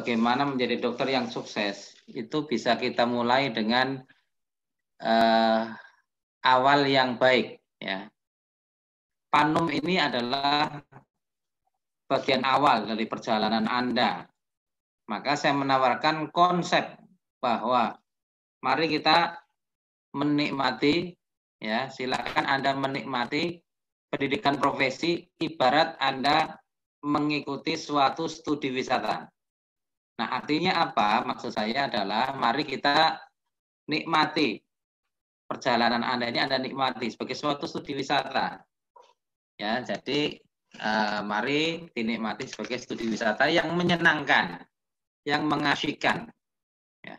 bagaimana menjadi dokter yang sukses, itu bisa kita mulai dengan awal yang baik. Ya. Panum ini adalah bagian awal dari perjalanan Anda. Maka saya menawarkan konsep bahwa mari kita menikmati, ya, silakan Anda menikmati pendidikan profesi ibarat Anda mengikuti suatu studi wisata. Nah, artinya apa? Maksud saya adalah mari kita nikmati perjalanan Anda ini, Anda nikmati sebagai suatu studi wisata. Ya, jadi mari dinikmati sebagai studi wisata yang menyenangkan, yang mengasyikkan. Ya.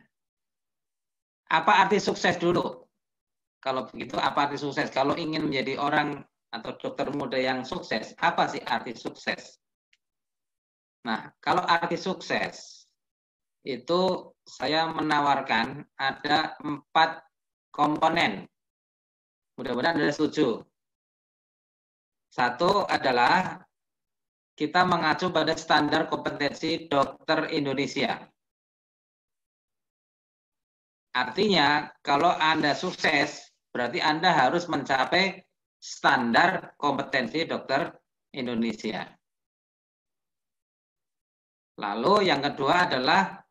Apa arti sukses dulu? Kalau begitu, apa arti sukses? Kalau ingin menjadi orang atau dokter muda yang sukses, apa sih arti sukses? Nah, kalau arti sukses, itu saya menawarkan ada 4 komponen. Mudah-mudahan Anda setuju. Satu adalah kita mengacu pada standar kompetensi dokter Indonesia. Artinya, kalau Anda sukses, berarti Anda harus mencapai standar kompetensi dokter Indonesia. Lalu yang kedua adalah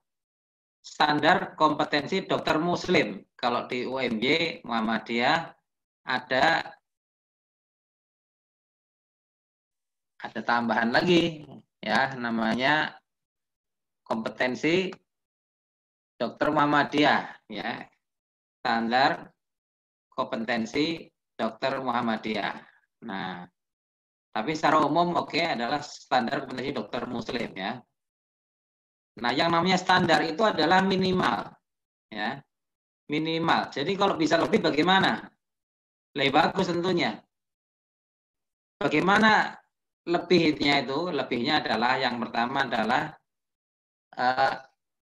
standar kompetensi dokter Muslim. Kalau di UMY Muhammadiyah ada tambahan lagi, ya, namanya kompetensi dokter Muhammadiyah, ya, standar kompetensi dokter Muhammadiyah. Nah, tapi secara umum adalah standar kompetensi dokter Muslim, ya. Nah, yang namanya standar itu adalah minimal, ya, minimal. Jadi kalau bisa lebih bagaimana? Lebih bagus tentunya. Bagaimana lebihnya itu? Lebihnya adalah yang pertama adalah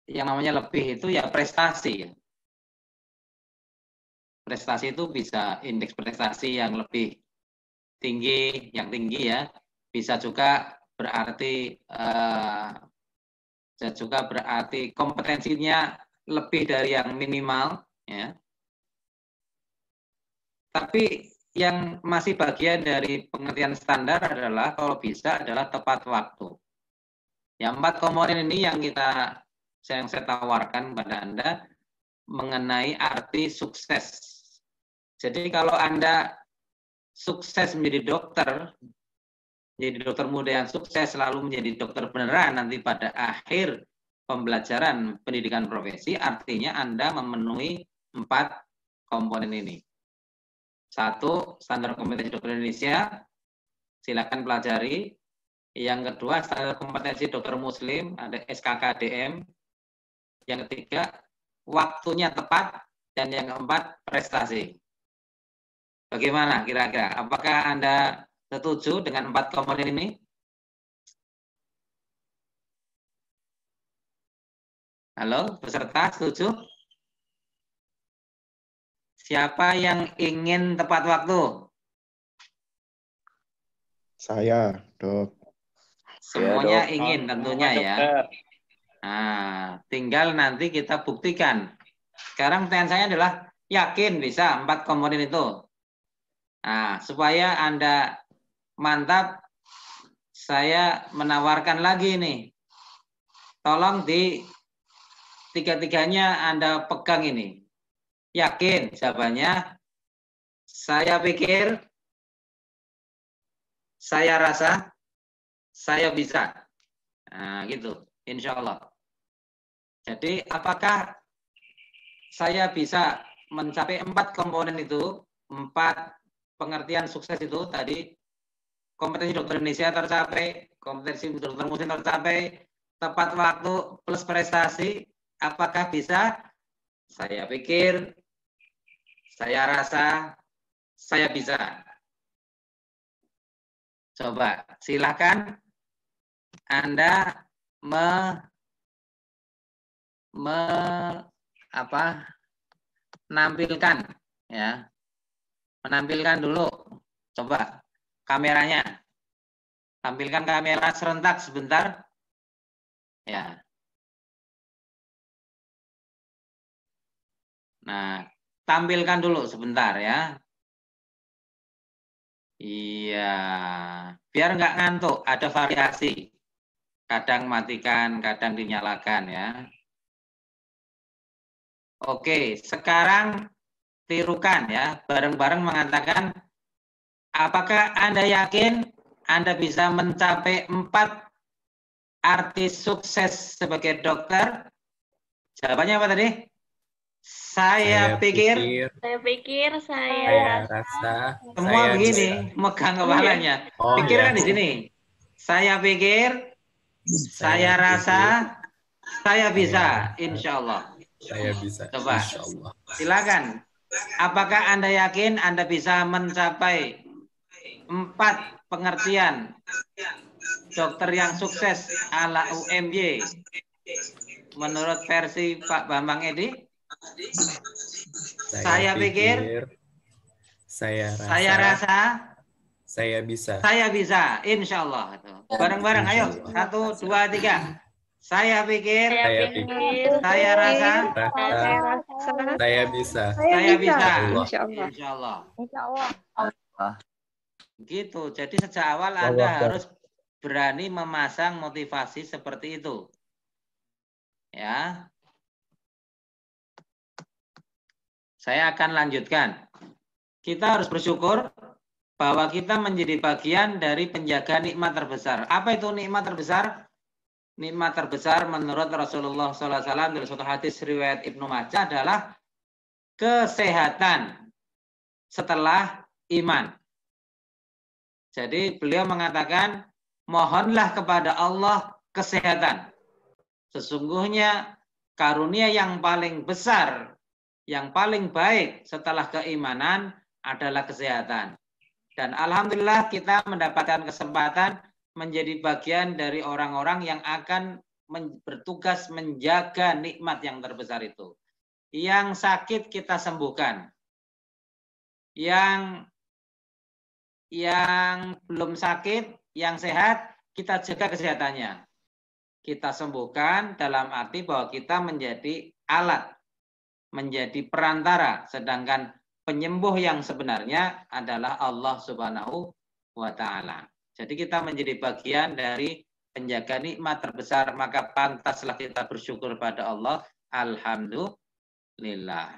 yang namanya lebih itu ya prestasi. Prestasi itu bisa indeks prestasi yang lebih tinggi, yang tinggi, ya. Bisa juga berarti kompetensinya lebih dari yang minimal, ya. Tapi yang masih bagian dari pengertian standar adalah kalau bisa adalah tepat waktu. Ya, 4 komponen ini yang saya tawarkan pada Anda mengenai arti sukses. Jadi kalau Anda sukses menjadi dokter muda yang sukses, selalu menjadi dokter beneran nanti pada akhir pembelajaran pendidikan profesi, artinya Anda memenuhi 4 komponen ini. 1, standar kompetensi dokter Indonesia, silakan pelajari. Yang kedua, standar kompetensi dokter Muslim, ada SKKDM. Yang ketiga, waktunya tepat. Dan yang keempat, prestasi. Bagaimana kira-kira? Apakah Anda setuju dengan 4 komponen ini? Halo, peserta setuju? Siapa yang ingin tepat waktu? Saya, Dok. Semuanya ya, ingin tentunya, ya. Nah, tinggal nanti kita buktikan. Sekarang pertanyaan saya adalah, yakin bisa 4 komponen itu? Nah, supaya Anda mantap, saya menawarkan lagi nih. Tolong di 3-3-nya Anda pegang ini. Yakin jawabannya? Saya pikir, saya rasa, saya bisa. Nah, gitu. Insya Allah. Jadi, apakah saya bisa mencapai 4 komponen itu, 4 pengertian sukses itu tadi, kompetensi dokter Indonesia tercapai, kompetensi dokter Muslim tercapai, tepat waktu plus prestasi, apakah bisa? Saya pikir, saya rasa, saya bisa. Coba, silakan Anda menampilkan, ya. Menampilkan dulu, coba kameranya. Tampilkan kamera serentak sebentar. Ya. Nah, tampilkan dulu sebentar ya. Iya, biar nggak ngantuk, ada variasi. Kadang matikan, kadang dinyalakan ya. Oke, sekarang tirukan ya, bareng-bareng mengatakan, apakah Anda yakin Anda bisa mencapai 4 artis sukses sebagai dokter? Jawabannya apa tadi? Saya pikir, saya rasa, semua saya begini, bisa. megang kepalanya. Oh, Pikirkan ya. di sini. Saya pikir, saya rasa, saya bisa, insya Allah. Saya bisa, Coba, insya Allah. silakan. Apakah Anda yakin Anda bisa mencapai 4 pengertian dokter yang sukses ala UMY menurut versi Pak Bambang Edi? Saya pikir, saya rasa, saya bisa. saya bisa, insya Allah. Bareng-bareng, ayo. 1, 2, 3. Saya pikir, saya rasa, Saya bisa. saya bisa. Insya Allah. Insya Allah. Gitu. Jadi sejak awal Anda harus berani memasang motivasi seperti itu. Ya. Saya akan lanjutkan. Kita harus bersyukur bahwa kita menjadi bagian dari penjaga nikmat terbesar. Apa itu nikmat terbesar? Nikmat terbesar menurut Rasulullah SAW dari suatu hadis riwayat Ibnu Majah adalah kesehatan setelah iman. Jadi beliau mengatakan, mohonlah kepada Allah kesehatan. Sesungguhnya karunia yang paling besar, yang paling baik setelah keimanan adalah kesehatan. Dan alhamdulillah kita mendapatkan kesempatan menjadi bagian dari orang-orang yang akan bertugas menjaga nikmat yang terbesar itu. Yang sakit kita sembuhkan. Yang belum sakit, yang sehat, kita jaga kesehatannya. Kita sembuhkan dalam arti bahwa kita menjadi alat, menjadi perantara, sedangkan penyembuh yang sebenarnya adalah Allah Subhanahu wa Ta'ala. Jadi kita menjadi bagian dari penjaga nikmat terbesar, maka pantaslah kita bersyukur pada Allah. Alhamdulillah.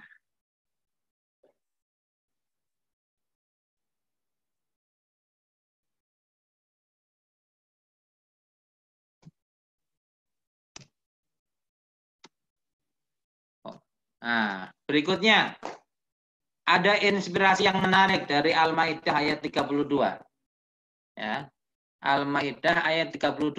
Nah, berikutnya ada inspirasi yang menarik dari Al-Maidah ayat 32. Ya. Al-Maidah ayat 32.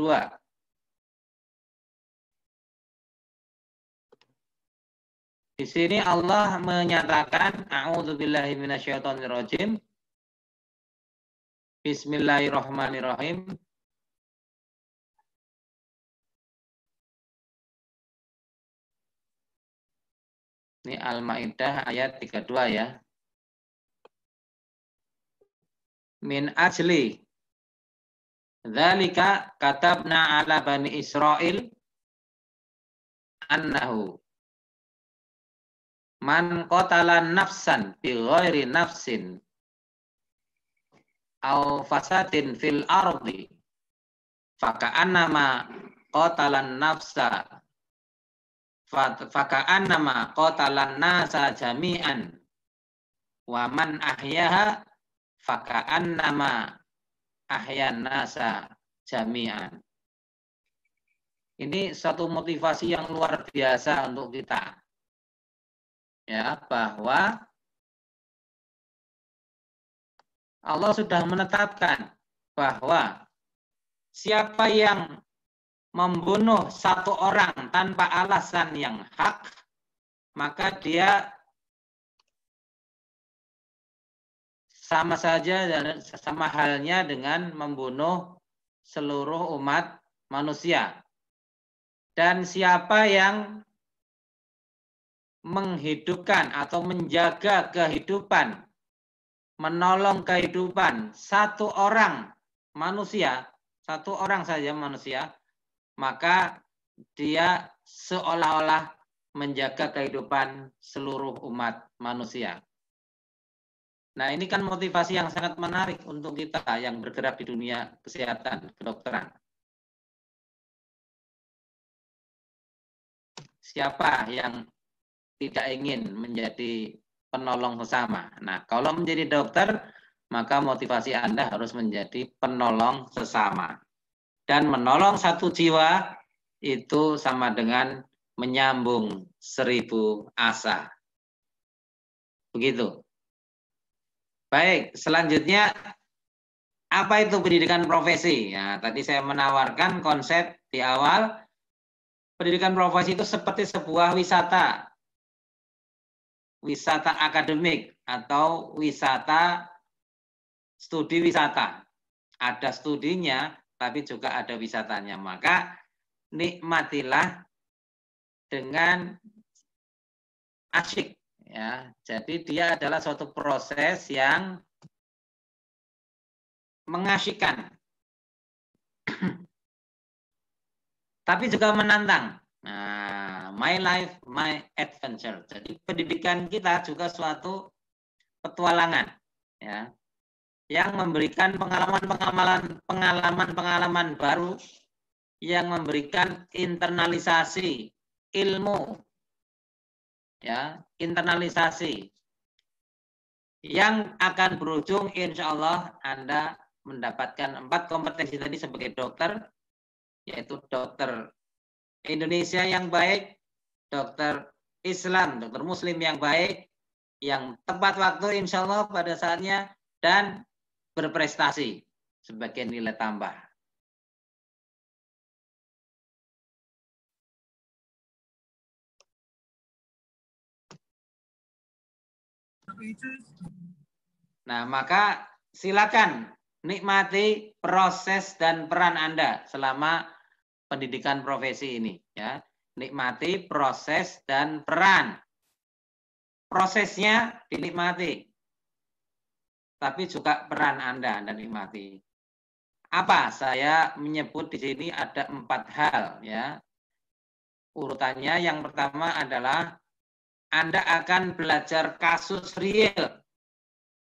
Di sini Allah menyatakan, a'udzubillahi minasyaitonirrajim. Bismillahirrahmanirrahim. Ini Al-Maidah ayat 32 ya. Min ajli dzalika katabna ala bani Israil annahu man qatala nafsan bi ghairi nafsin aw fasadin fil ardi faka'annama qatalan nafsa faka'annama qatalan nasa jami'an wa man ahyaha faka'annama ahyan nasa jami'an. Ini satu motivasi yang luar biasa untuk kita. Ya, bahwa Allah sudah menetapkan bahwa siapa yang membunuh satu orang tanpa alasan yang hak, maka dia sama saja dan sama halnya dengan membunuh seluruh umat manusia. Dan siapa yang menghidupkan atau menjaga kehidupan, menolong kehidupan satu orang manusia, satu orang saja manusia, maka dia seolah-olah menjaga kehidupan seluruh umat manusia. Nah, ini kan motivasi yang sangat menarik untuk kita yang bergerak di dunia kesehatan, kedokteran. Siapa yang tidak ingin menjadi penolong sesama? Nah, kalau menjadi dokter, maka motivasi Anda harus menjadi penolong sesama. Dan menolong satu jiwa itu sama dengan menyambung 1000 asa. Begitu. Baik, selanjutnya apa itu pendidikan profesi? Ya, tadi saya menawarkan konsep di awal. Pendidikan profesi itu seperti sebuah wisata. Wisata akademik atau wisata studi wisata. Ada studinya, tapi juga ada wisatanya. Maka nikmatilah dengan asyik. Ya, jadi dia adalah suatu proses yang mengasyikkan, tapi juga menantang. Nah, my life, my adventure. Jadi pendidikan kita juga suatu petualangan, ya, yang memberikan pengalaman baru, yang memberikan internalisasi ilmu, ya, internalisasi yang akan berujung insya Allah Anda mendapatkan 4 kompetensi tadi sebagai dokter, yaitu dokter Indonesia yang baik, dokter Islam, dokter Muslim yang baik, yang tepat waktu insya Allah pada saatnya, dan berprestasi sebagai nilai tambah. Nah, maka silakan nikmati proses dan peran Anda selama pendidikan profesi ini, ya. Nikmati proses dan peran. Prosesnya dinikmati, tapi juga peran Anda nikmati. Apa? Saya menyebut di sini ada 4 hal, ya. Urutannya yang pertama adalah Anda akan belajar kasus real,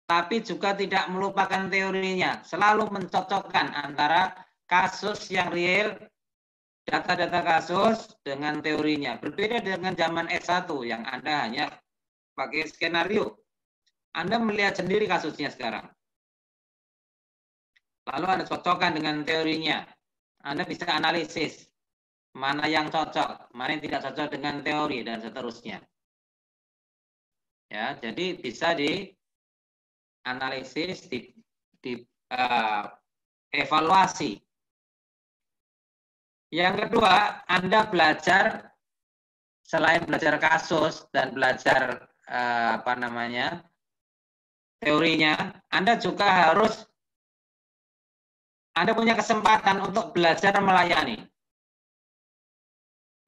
tapi juga tidak melupakan teorinya. Selalu mencocokkan antara kasus yang real, data-data kasus dengan teorinya. Berbeda dengan zaman S1 yang Anda hanya pakai skenario. Anda melihat sendiri kasusnya sekarang. Lalu Anda cocokkan dengan teorinya. Anda bisa analisis mana yang cocok, mana yang tidak cocok dengan teori, dan seterusnya. Ya, jadi bisa dianalisis, evaluasi. Yang kedua, Anda belajar, selain belajar kasus dan belajar teorinya, Anda juga harus, Anda punya kesempatan untuk belajar melayani.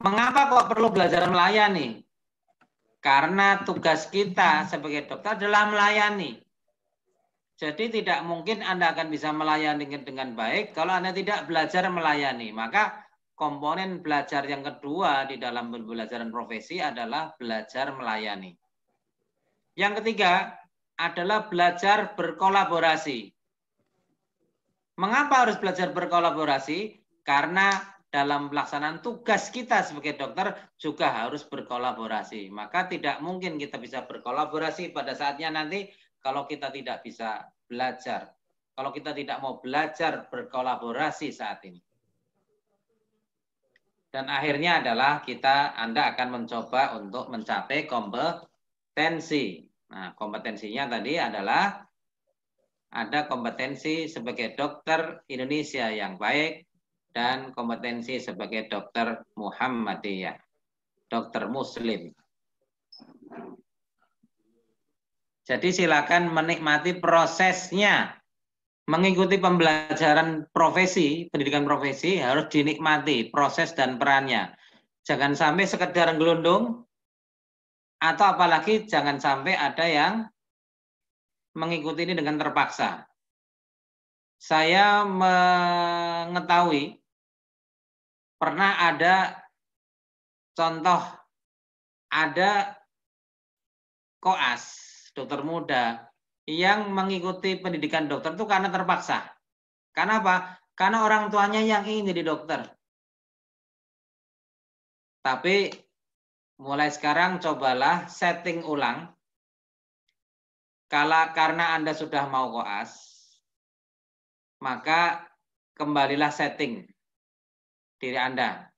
Mengapa kok perlu belajar melayani? Karena tugas kita sebagai dokter adalah melayani. Jadi tidak mungkin Anda akan bisa melayani dengan baik kalau Anda tidak belajar melayani. Maka komponen belajar yang kedua di dalam pembelajaran profesi adalah belajar melayani. Yang ketiga adalah belajar berkolaborasi. Mengapa harus belajar berkolaborasi? Karena dalam pelaksanaan tugas kita sebagai dokter juga harus berkolaborasi. Maka tidak mungkin kita bisa berkolaborasi pada saatnya nanti kalau kita tidak bisa belajar. Kalau kita tidak mau belajar berkolaborasi saat ini. Dan akhirnya adalah Anda akan mencoba untuk mencapai kompetensi. Nah, kompetensinya tadi adalah ada kompetensi sebagai dokter Indonesia yang baik dan kompetensi sebagai dokter Muhammadiyah, dokter Muslim. Jadi silakan menikmati prosesnya. Mengikuti pembelajaran profesi, pendidikan profesi harus dinikmati proses dan perannya. Jangan sampai sekedar gelundung, atau apalagi jangan sampai ada yang mengikuti ini dengan terpaksa. Saya mengetahui pernah ada contoh ada koas, dokter muda, yang mengikuti pendidikan dokter itu karena terpaksa. Karena apa? Karena orang tuanya yang ingin jadi dokter. Tapi mulai sekarang cobalah setting ulang. Karena Anda sudah mau koas, maka kembalilah setting diri Anda.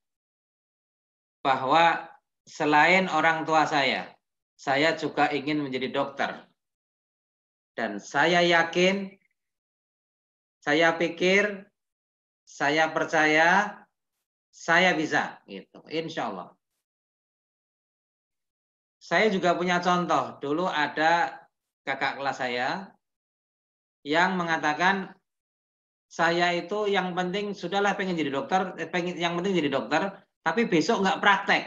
Bahwa selain orang tua saya juga ingin menjadi dokter. Dan saya yakin, saya pikir, saya percaya, saya bisa. Gitu. Insya Allah. Saya juga punya contoh. Dulu ada kakak kelas saya yang mengatakan, saya itu yang penting sudahlah pengen jadi dokter, yang penting jadi dokter, tapi besok nggak praktek.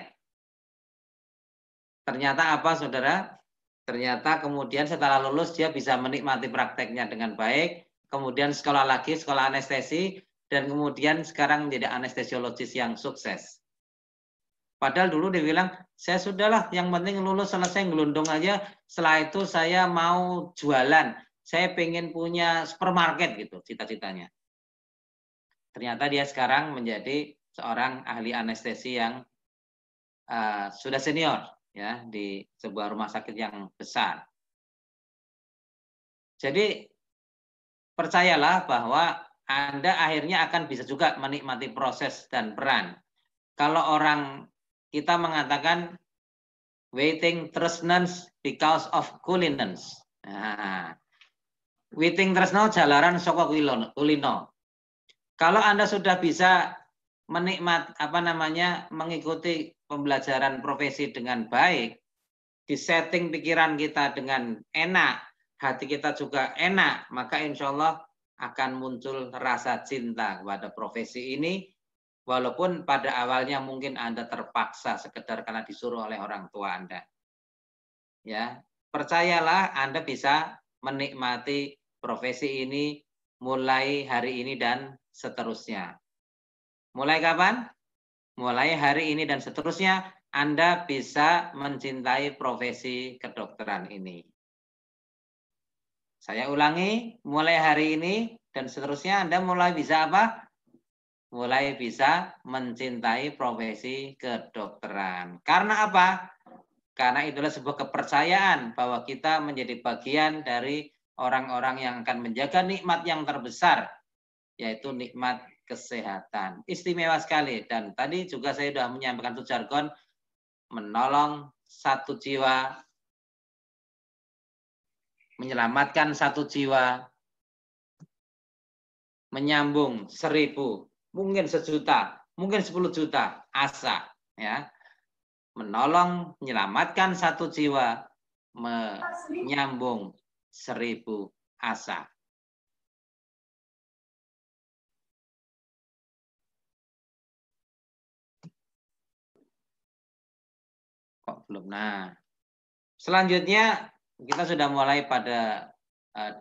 Ternyata apa, saudara? Ternyata kemudian setelah lulus dia bisa menikmati prakteknya dengan baik, kemudian sekolah lagi, sekolah anestesi, dan kemudian sekarang menjadi anestesiologis yang sukses. Padahal dulu dia bilang, saya sudahlah yang penting lulus selesai ngelundung aja, setelah itu saya mau jualan, saya pengen punya supermarket gitu cita-citanya. Ternyata dia sekarang menjadi seorang ahli anestesi yang sudah senior ya di sebuah rumah sakit yang besar. Jadi percayalah bahwa Anda akhirnya akan bisa juga menikmati proses dan peran. Kalau orang kita mengatakan waiting tresnans because of culinance. Nah, waiting tresno jalaran saka kulino. Kalau Anda sudah bisa mengikuti pembelajaran profesi dengan baik, di setting pikiran kita dengan enak, hati kita juga enak, maka insya Allah akan muncul rasa cinta kepada profesi ini, walaupun pada awalnya mungkin Anda terpaksa sekedar karena disuruh oleh orang tua Anda. Ya, percayalah Anda bisa menikmati profesi ini mulai hari ini dan seterusnya. Mulai kapan? Mulai hari ini dan seterusnya Anda bisa mencintai profesi kedokteran ini. Saya ulangi, mulai hari ini dan seterusnya Anda mulai bisa apa? Mulai bisa mencintai profesi kedokteran. Karena apa? Karena itulah sebuah kepercayaan bahwa kita menjadi bagian dari orang-orang yang akan menjaga nikmat yang terbesar, yaitu nikmat kesehatan. Istimewa sekali. Dan tadi juga saya sudah menyampaikan itu jargon, menolong satu jiwa, menyelamatkan satu jiwa, menyambung 1000, mungkin 1.000.000, mungkin 10 juta asa, ya. Menolong, menyelamatkan satu jiwa, menyambung 1000 asa. Kok belum? Nah, selanjutnya kita sudah mulai pada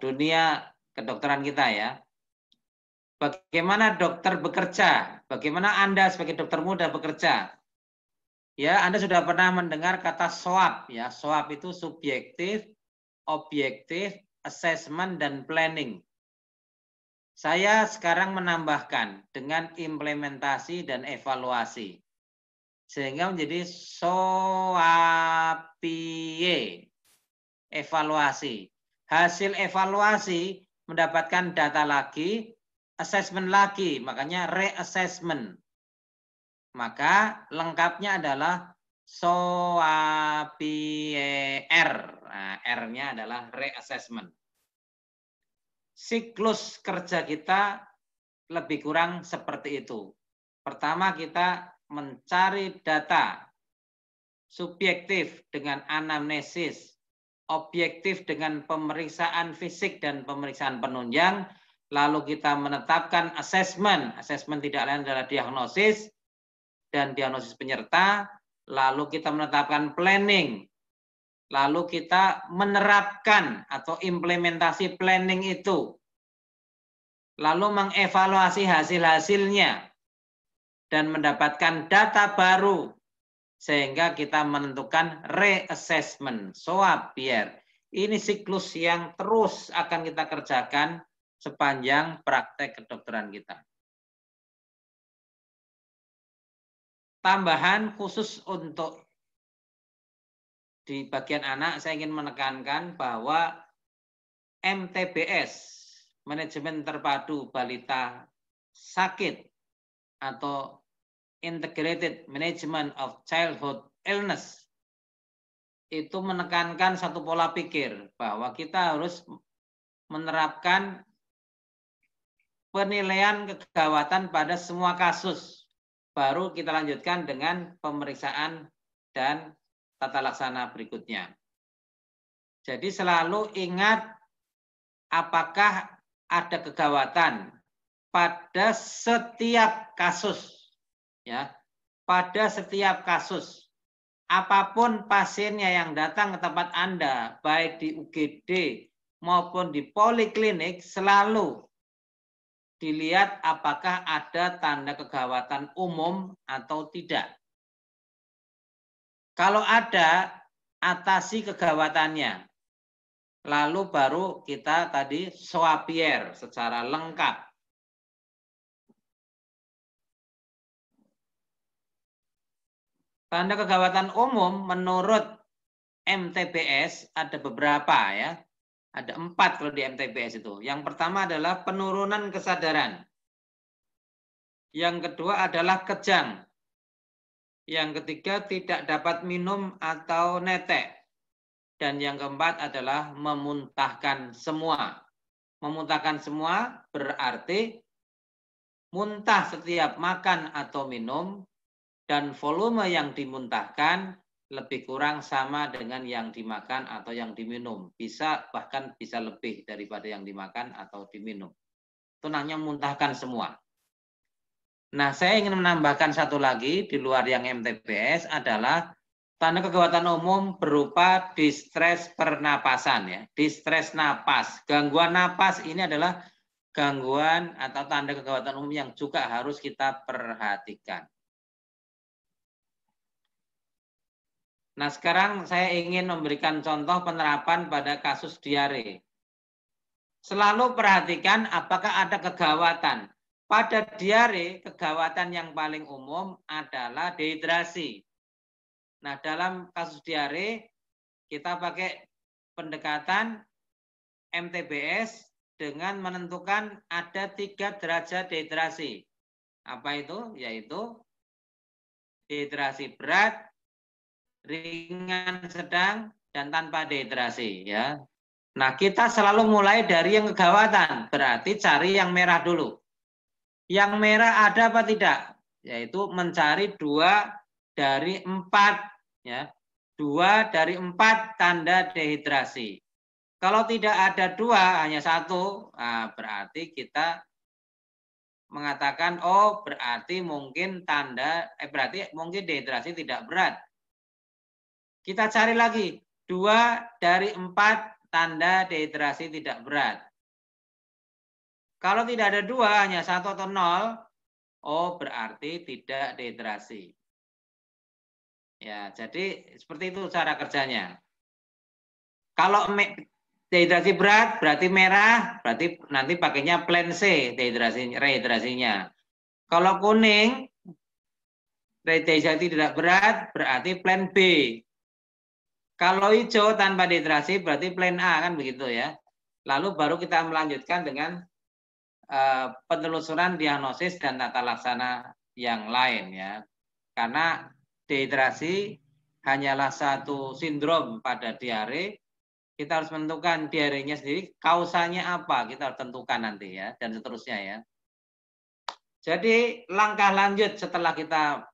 dunia kedokteran kita ya. Bagaimana dokter bekerja? Bagaimana Anda sebagai dokter muda bekerja? Ya, Anda sudah pernah mendengar kata SWOT ya. SWOT itu subjektif, objektif, assessment, dan planning. Saya sekarang menambahkan dengan implementasi dan evaluasi. Sehingga menjadi SOAPIE. Evaluasi. Hasil evaluasi mendapatkan data lagi, assessment lagi, makanya reassessment. Maka lengkapnya adalah SOAPIER. Nah, R-nya adalah reassessment. Siklus kerja kita lebih kurang seperti itu. Pertama kita mencari data subjektif dengan anamnesis, objektif dengan pemeriksaan fisik dan pemeriksaan penunjang, lalu kita menetapkan assessment. Assessment tidak lain adalah diagnosis dan diagnosis penyerta, lalu kita menetapkan planning, lalu kita menerapkan atau implementasi planning itu, lalu mengevaluasi hasil-hasilnya, dan mendapatkan data baru sehingga kita menentukan reassessment, Soapier. Ini siklus yang terus akan kita kerjakan sepanjang praktek kedokteran kita. Tambahan khusus untuk di bagian anak, saya ingin menekankan bahwa MTBS, Manajemen Terpadu Balita Sakit, atau Integrated Management of Childhood Illness, itu menekankan satu pola pikir bahwa kita harus menerapkan penilaian kegawatan pada semua kasus. Baru kita lanjutkan dengan pemeriksaan dan tata laksana berikutnya. Jadi selalu ingat apakah ada kegawatan pada setiap kasus, ya, pada setiap kasus. Apapun pasiennya yang datang ke tempat Anda, baik di UGD maupun di poliklinik, selalu dilihat apakah ada tanda kegawatan umum atau tidak. Kalau ada, atasi kegawatannya. Lalu baru kita tadi Soapier secara lengkap. Tanda kegawatan umum menurut MTBS ada beberapa, ya. Ada 4 kalau di MTBS itu. Yang pertama adalah penurunan kesadaran. Yang kedua adalah kejang. Yang ketiga tidak dapat minum atau netek. Dan yang keempat adalah memuntahkan semua. Memuntahkan semua berarti muntah setiap makan atau minum, dan volume yang dimuntahkan lebih kurang sama dengan yang dimakan atau yang diminum. Bisa, bahkan bisa lebih daripada yang dimakan atau diminum. Itu namanya muntahkan semua. Nah, saya ingin menambahkan satu lagi di luar yang MTBS adalah tanda kegawatan umum berupa distres pernapasan, ya. Distres napas. Gangguan napas ini adalah gangguan atau tanda kegawatan umum yang juga harus kita perhatikan. Nah, sekarang saya ingin memberikan contoh penerapan pada kasus diare. Selalu perhatikan apakah ada kegawatan. Pada diare, kegawatan yang paling umum adalah dehidrasi. Nah, dalam kasus diare, kita pakai pendekatan MTBS dengan menentukan ada 3 derajat dehidrasi. Apa itu? Yaitu dehidrasi berat, ringan, sedang, dan tanpa dehidrasi, ya. Nah, kita selalu mulai dari yang kegawatan, berarti cari yang merah dulu. Yang merah ada apa tidak? Yaitu mencari 2 dari 4, ya. 2 dari 4 tanda dehidrasi. Kalau tidak ada 2, hanya 1, nah, berarti kita mengatakan, oh, berarti mungkin berarti mungkin dehidrasi tidak berat. Kita cari lagi 2 dari 4 tanda dehidrasi tidak berat. Kalau tidak ada 2, hanya 1 atau 0, oh, berarti tidak dehidrasi. Ya, jadi seperti itu cara kerjanya. Kalau dehidrasi berat berarti merah, berarti nanti pakainya plan C rehidrasinya. Kalau kuning dehidrasi tidak berat berarti plan B. Kalau hijau tanpa dehidrasi berarti plan A, kan begitu, ya. Lalu baru kita melanjutkan dengan penelusuran diagnosis dan tata laksana yang lain, ya. Karena dehidrasi hanyalah satu sindrom pada diare, kita harus menentukan diarenya sendiri, kausanya apa, kita harus tentukan nanti, ya, dan seterusnya, ya. Jadi langkah lanjut setelah kita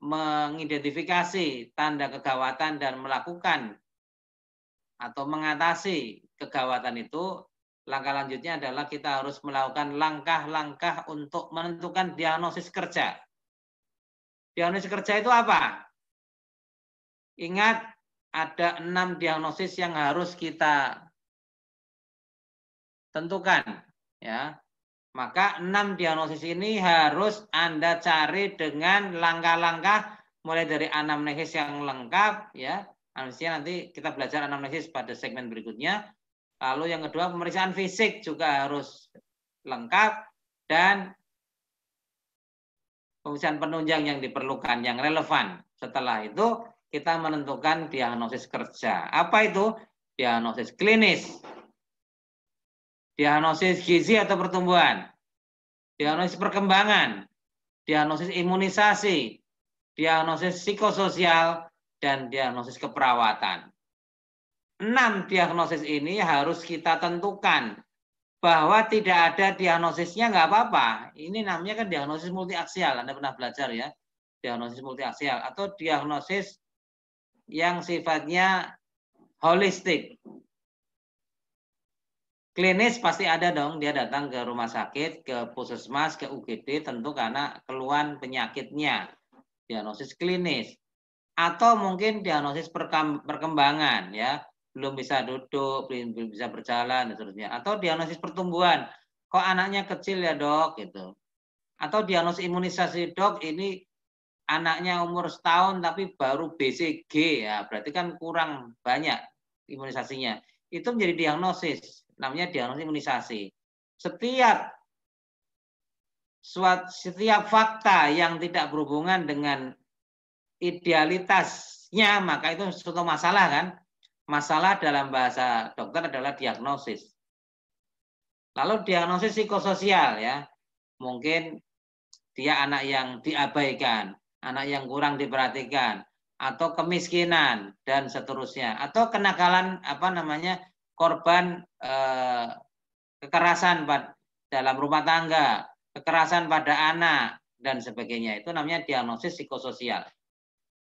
mengidentifikasi tanda kegawatan dan melakukan atau mengatasi kegawatan itu, langkah lanjutnya adalah kita harus melakukan langkah-langkah untuk menentukan diagnosis kerja. Diagnosis kerja itu apa? Ingat, ada 6 diagnosis yang harus kita tentukan, ya. Maka 6 diagnosis ini harus Anda cari dengan langkah-langkah mulai dari anamnesis yang lengkap, ya. Nanti kita belajar anamnesis pada segmen berikutnya. Lalu yang kedua, pemeriksaan fisik juga harus lengkap, dan pemeriksaan penunjang yang diperlukan, yang relevan. Setelah itu kita menentukan diagnosis kerja. Apa itu? Diagnosis klinis, diagnosis gizi atau pertumbuhan, diagnosis perkembangan, diagnosis imunisasi, diagnosis psikososial, dan diagnosis keperawatan. 6 diagnosis ini harus kita tentukan. Bahwa tidak ada diagnosisnya nggak apa-apa. Ini namanya kan diagnosis multiaksial. Anda pernah belajar ya, diagnosis multiaksial atau diagnosis yang sifatnya holistik. Klinis pasti ada dong, dia datang ke rumah sakit, ke puskesmas, ke UGD, tentu karena keluhan penyakitnya. Diagnosis klinis. Atau mungkin diagnosis perkembangan ya. Belum bisa duduk, belum bisa berjalan dan seterusnya. Atau diagnosis pertumbuhan, kok anaknya kecil ya dok gitu. Atau diagnosis imunisasi, dok ini anaknya umur setahun tapi baru BCG ya, berarti kan kurang banyak imunisasinya. Itu menjadi diagnosis, namanya diagnosis imunisasi. Setiap fakta yang tidak berhubungan dengan idealitasnya, maka itu suatu masalah kan. Masalah dalam bahasa dokter adalah diagnosis. Lalu diagnosis psikososial ya. Mungkin dia anak yang diabaikan, anak yang kurang diperhatikan, atau kemiskinan dan seterusnya, atau kenakalan korban kekerasan dalam rumah tangga, kekerasan pada anak dan sebagainya. Itu namanya diagnosis psikososial.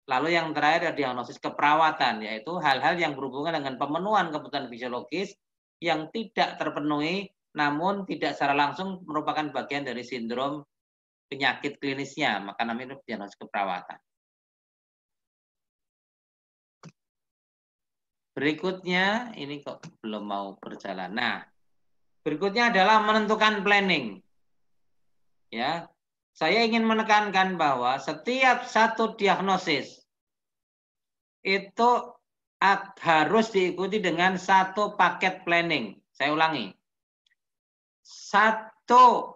Lalu yang terakhir adalah diagnosis keperawatan, yaitu hal-hal yang berhubungan dengan pemenuhan kebutuhan fisiologis yang tidak terpenuhi, namun tidak secara langsung merupakan bagian dari sindrom penyakit klinisnya, maka namanya diagnosis keperawatan. Berikutnya, ini kok belum mau berjalan. Nah, berikutnya adalah menentukan planning. Ya, saya ingin menekankan bahwa setiap satu diagnosis itu harus diikuti dengan satu paket planning. Saya ulangi. Satu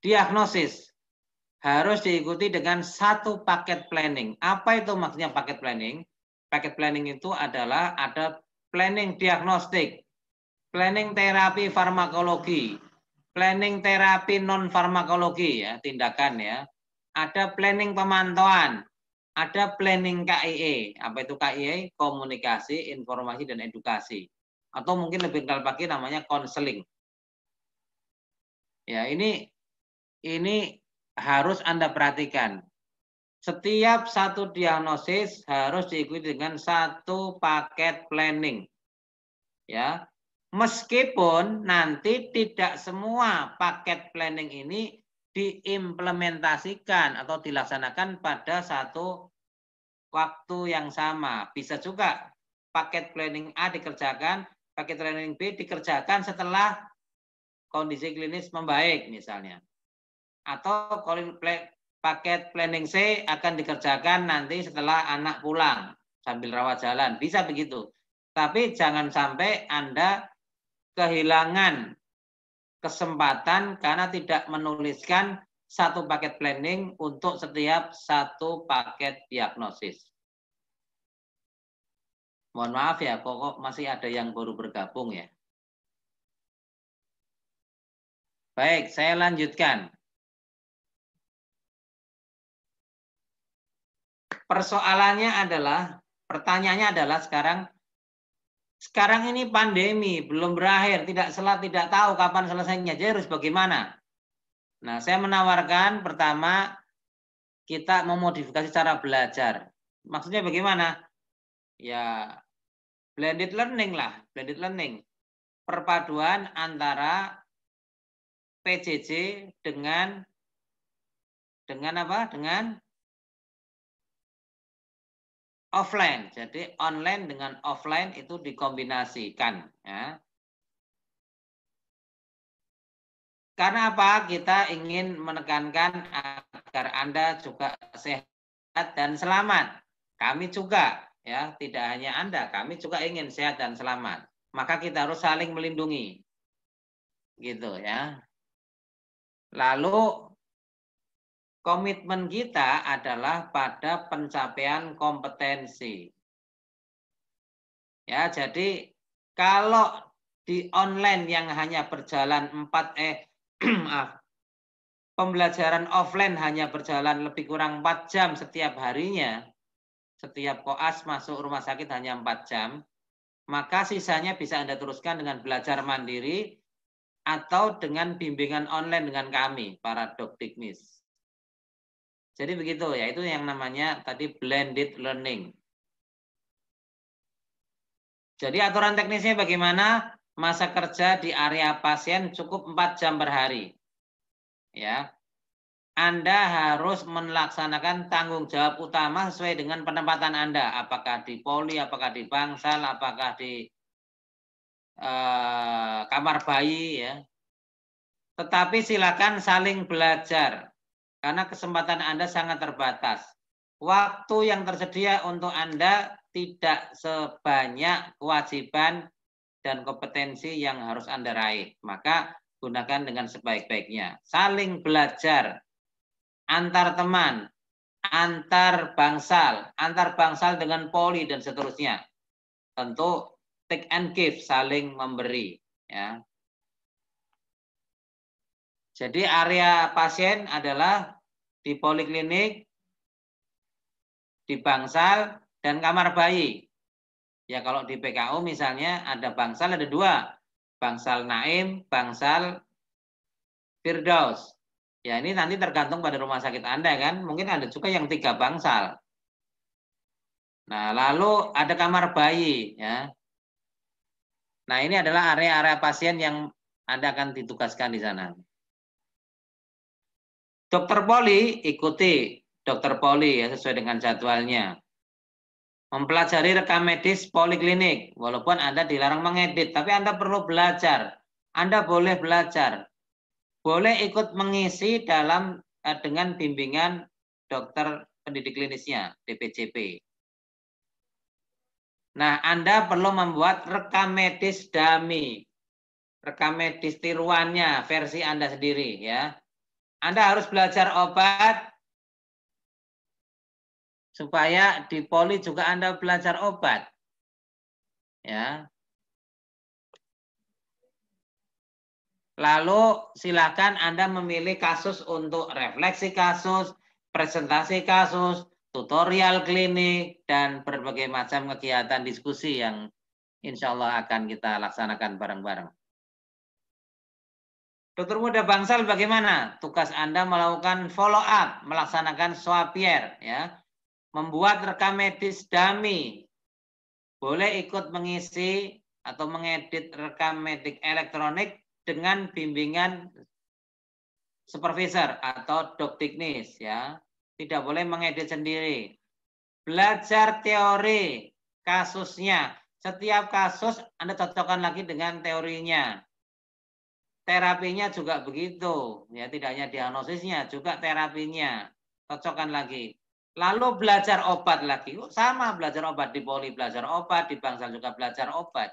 diagnosis harus diikuti dengan satu paket planning. Apa itu maksudnya paket planning? Paket planning itu adalah ada planning diagnostik, planning terapi farmakologi, planning terapi non farmakologi ya, tindakan ya. Ada planning pemantauan, ada planning KIE. Apa itu KIE? Komunikasi, informasi dan edukasi. Atau mungkin lebih kenal lagi namanya konseling. Ya, ini harus Anda perhatikan. Setiap satu diagnosis harus diikuti dengan satu paket planning. Ya. Meskipun nanti tidak semua paket planning ini diimplementasikan atau dilaksanakan pada satu waktu yang sama. Bisa juga paket planning A dikerjakan, paket planning B dikerjakan setelah kondisi klinis membaik misalnya. Atau paket planning C akan dikerjakan nanti setelah anak pulang sambil rawat jalan. Bisa begitu. Tapi jangan sampai Anda kehilangan kesempatan karena tidak menuliskan satu paket planning untuk setiap satu paket diagnosis. Mohon maaf ya, kok masih ada yang baru bergabung ya. Baik, saya lanjutkan. Pertanyaannya adalah sekarang ini pandemi belum berakhir, tidak tahu kapan selesainya. Jadi harus bagaimana? Nah, saya menawarkan pertama kita memodifikasi cara belajar. Maksudnya bagaimana? Ya, blended learning lah, blended learning. Perpaduan antara PJJ dengan apa? Dengan offline. Jadi online dengan offline itu dikombinasikan. Ya. Karena apa? Kita ingin menekankan agar Anda juga sehat dan selamat. Kami juga, ya, tidak hanya Anda, kami juga ingin sehat dan selamat. Maka kita harus saling melindungi. Gitu ya. Lalu komitmen kita adalah pada pencapaian kompetensi. Ya, jadi kalau di online yang hanya berjalan pembelajaran offline hanya berjalan lebih kurang 4 jam setiap harinya, setiap koas masuk rumah sakit hanya 4 jam, maka sisanya bisa Anda teruskan dengan belajar mandiri atau dengan bimbingan online dengan kami, para dokdiknis. Jadi begitu ya, itu yang namanya tadi blended learning. Jadi aturan teknisnya bagaimana? Masa kerja di area pasien cukup 4 jam per hari. Ya. Anda harus melaksanakan tanggung jawab utama sesuai dengan penempatan Anda. Apakah di poli, apakah di bangsal, apakah di kamar bayi. Ya. Tetapi silakan saling belajar. Karena kesempatan Anda sangat terbatas. Waktu yang tersedia untuk Anda tidak sebanyak kewajiban dan kompetensi yang harus Anda raih. Maka gunakan dengan sebaik-baiknya. Saling belajar antar teman, antar bangsal dengan poli dan seterusnya. Tentu take and give, saling memberi. Ya. Jadi area pasien adalah di poliklinik, di bangsal, dan kamar bayi. Ya kalau di PKU misalnya ada bangsal, ada 2. Bangsal Naim, bangsal Firdaus. Ya ini nanti tergantung pada rumah sakit Anda kan. Mungkin ada juga yang 3 bangsal. Nah lalu ada kamar bayi. Ya. Nah ini adalah area-area pasien yang Anda akan ditugaskan di sana. Dokter poli, ikuti dokter poli ya sesuai dengan jadwalnya. Mempelajari rekam medis poliklinik, walaupun Anda dilarang mengedit, tapi Anda perlu belajar. Anda boleh belajar. Boleh ikut mengisi dengan bimbingan dokter pendidik klinisnya, DPJP. Nah, Anda perlu membuat rekam medis dummy. Rekam medis tiruannya, versi Anda sendiri ya. Anda harus belajar obat supaya di poli juga Anda belajar obat. Ya. Lalu silakan Anda memilih kasus untuk refleksi kasus, presentasi kasus, tutorial klinik, dan berbagai macam kegiatan diskusi yang insya Allah akan kita laksanakan bareng-bareng. Dokter muda bangsal bagaimana? Tugas Anda melakukan follow up, melaksanakan swapier, ya, membuat rekam medis dummy. Boleh ikut mengisi atau mengedit rekam medik elektronik dengan bimbingan supervisor atau dokdiknis, ya. Tidak boleh mengedit sendiri. Belajar teori kasusnya. Setiap kasus Anda cocokkan lagi dengan teorinya. Terapinya juga begitu, ya, tidak hanya diagnosisnya, juga terapinya. Cocokkan lagi. Lalu belajar obat lagi. Sama belajar obat di poli, belajar obat, di bangsal juga belajar obat.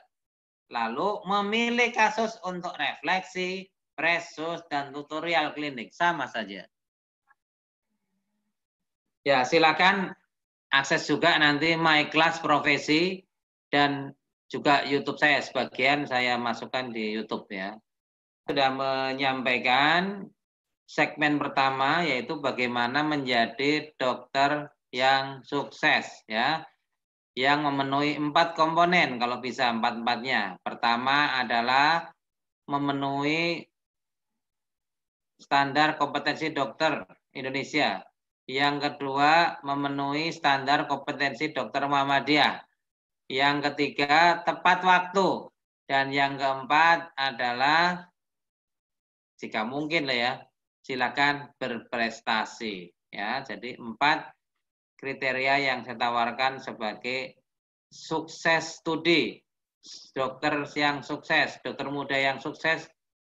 Lalu memilih kasus untuk refleksi, presus, dan tutorial klinik. Sama saja. Ya, silakan akses juga nanti My Class Profesi dan juga YouTube saya. Sebagian saya masukkan di YouTube ya. Sudah menyampaikan segmen pertama yaitu bagaimana menjadi dokter yang sukses ya. Yang memenuhi 4 komponen kalau bisa 4-4-nya. Pertama adalah memenuhi standar kompetensi dokter Indonesia. Yang kedua memenuhi standar kompetensi dokter Muhammadiyah. Yang ketiga tepat waktu. Dan yang keempat adalah jika mungkin lah ya, silakan berprestasi ya. Jadi 4 kriteria yang saya tawarkan sebagai sukses studi. Dokter yang sukses, dokter muda yang sukses,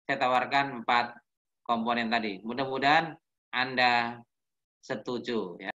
saya tawarkan 4 komponen tadi. Mudah-mudahan Anda setuju ya.